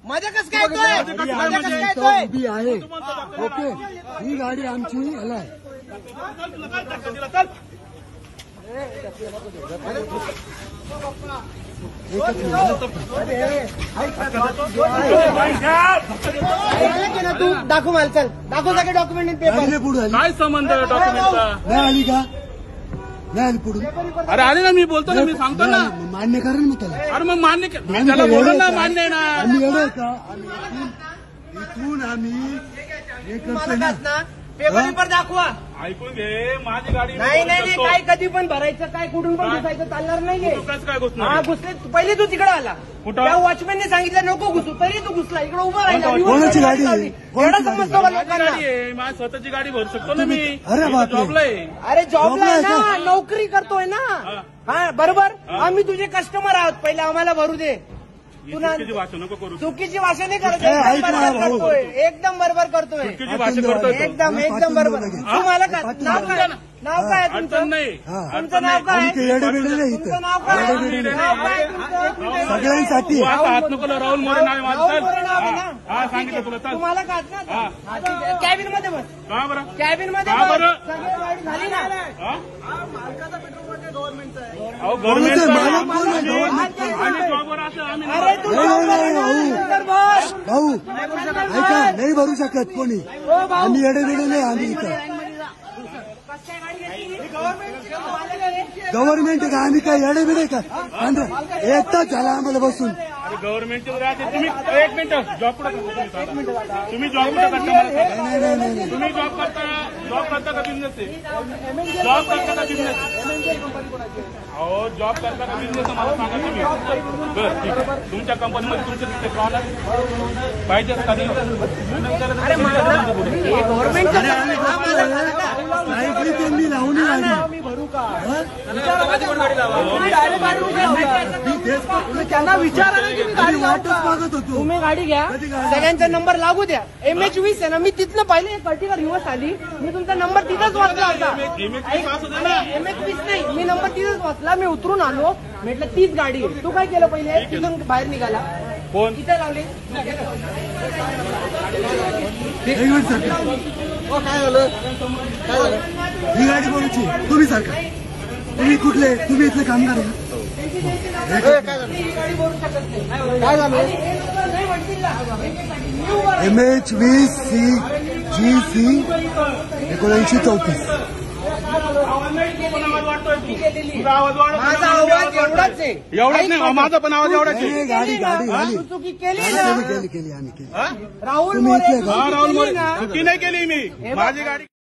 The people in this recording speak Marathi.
माझ्या कसं काय येतोय उभी आहे. ओके, ही गाडी आमची ह्याला आहे. तू दाखव मला, चल दाखव सगळे डॉक्युमेंट पेपर. पुढे काय संबंध डॉक्युमेंटचा? नाही आली का? नाही आली पुढून. अरे आले ना, मी बोलतो ना, मी सांगतो ना. मान्य करा ना त्याला. अरे मग मान्य त्याला बोलू ना, मान्य आहे ना. आम्ही येणार का? इथून आम्ही हे करतो ना. पेपर दाखवा. ऐकून घे, माझी गाडी नाही काय कधी पण भरायचं, काय कुठून पण घुसायचं चालणार नाहीये. काय घुसणार? हा घुसले, पहिले तू तिकडे आला. कुठं? त्या वॉचमॅनने सांगितलं नको घुसू, तरी तू घुसला. इकडे उभा राहिला. कोणाची गाडी आहे? एवढं समजतो का लोकांना? गाडी आहे, माझी स्वतःची गाडी भरू शकतो ना मी. अरे बापरे. जॉबला आहे. अरे जॉबला आहे ना, नोकरी करतोय ना. हा बरोबर. आम्ही तुझे कस्टमर आहोत, पहिले आम्हाला भरू दे. चुकीची भाषा नको करू. चुकीची भाषा नाही करत, ऐक ना बरोबर भाऊ. करतोय, एकदम बरोबर करतोय. चुकीची भाषा करतोय तो. एकदम बरोबर. तुम्हाला नाव काय? नाव काय तुमचं? अडचण नाही. तुमचं नाव काय? आम्ही काही येडेबिडे नाही इथं. तुमचं नाव काय? नाव काय तुमचं? सगळ्यांसाठी तू आता हात नको लावू, राहुल मोरे नाव आहे माझं. राहुल मोरे नाव आहे ना? चल. हा सांगितलं तुला, चल. तुम्हाला काय ना? कॅबिन मध्ये बस. का बरं? कॅबिन मध्ये का बस. बरं? सगळी गाडी झाली ना. अहो गव्हर्नमेंट मालक कोण आहे? गव्हर्नमेंट. आम्ही जॉबवर असं आम्ही अरे तू भाऊ ऐका, नाही भरू शकत कोणी. आम्ही येडेबिडे नाही. आम्ही इथं गव्हर्नमेंट आहे का? आम्ही काय येडेबिडे का? एक तास झाला आम्हाला बसून. अरे गव्हर्नमेंटचे तुम्ही एक मिनिट जॉब कुठं करता तुम्ही? जॉब कुठं करता मला सांगा. नाही. तुम्ही जॉब करता का बिझनेस आहे? जॉब करता का बिझनेस? अहो जॉब करता का बिझनेस मला सांगा तुम्ही. बरं ठीक आहे, तुमच्या कंपनीमध्ये तुमचे तिथे प्रॉडक्ट पाहिजे का नाही? त्यांनी लावून मी भरू का? त्यांना विचारा की मी गाडी वाटच मागत होतो. तुम्ही गाडी घ्या, सगळ्यांचा नंबर लागू द्या. MH20 आहे ना, मी तिथनं पाहिले एक अर्टिगा रिव्हर्स आली, मी तुमचा नंबर तिथंच वाचला होता. MH20 नाही, मी नंबर तिथंच वाचला. मी उतरून आलो, म्हटलं तीच गाडी आहे. तू काय केलं पहिले? तिथून बाहेर निघाला. कोण? इथे लावले. काय झालं? ही गाडी बोलायची. तुम्ही सारखा, तुम्ही कुठले? तुम्ही इथले कामगार आहे? काय झालं? MH20 GC 1934. माझा आवाज एवढाच आहे. एवढाच नाही, माझा पण आवाज एवढाच आहे. गाडी तू चुकी केली ना. केली आम्ही केली. राहुल तुम्ही मोरे इथले का? राहुल मोरे चुकी नाही केली मी. माझी गाडी